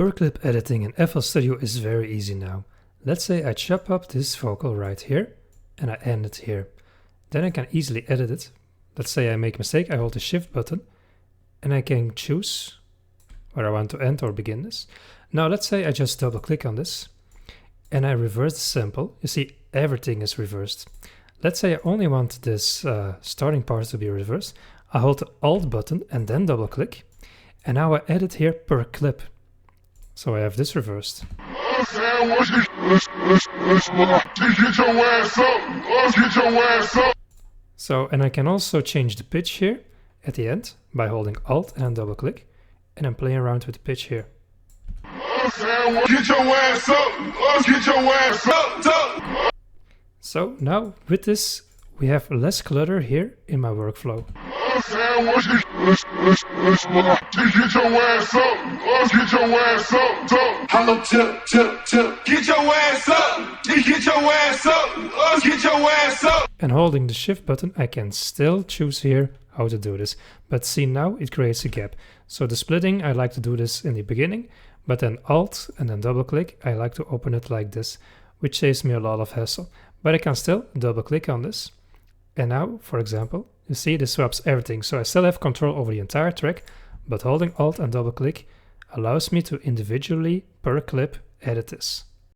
Per clip editing in FL Studio is very easy now. Let's say I chop up this vocal right here and I end it here. Then I can easily edit it. Let's say I make a mistake, I hold the shift button and I can choose where I want to end or begin this. Now let's say I just double click on this and I reverse the sample. You see everything is reversed. Let's say I only want this starting part to be reversed. I hold the Alt button and then double click and now I edit here per clip. So I have this reversed. So, and I can also change the pitch here at the end by holding Alt and double click, and I'm playing around with the pitch here. So now with this, we have less clutter here in my workflow. And holding the shift button, I can still choose here how to do this. But see, now it creates a gap. So the splitting, I like to do this in the beginning, but then Alt and then double click, I like to open it like this, which saves me a lot of hassle. But I can still double click on this. And now, for example, you see this swaps everything. So I still have control over the entire track, but holding Alt and double click allows me to individually per clip edit this.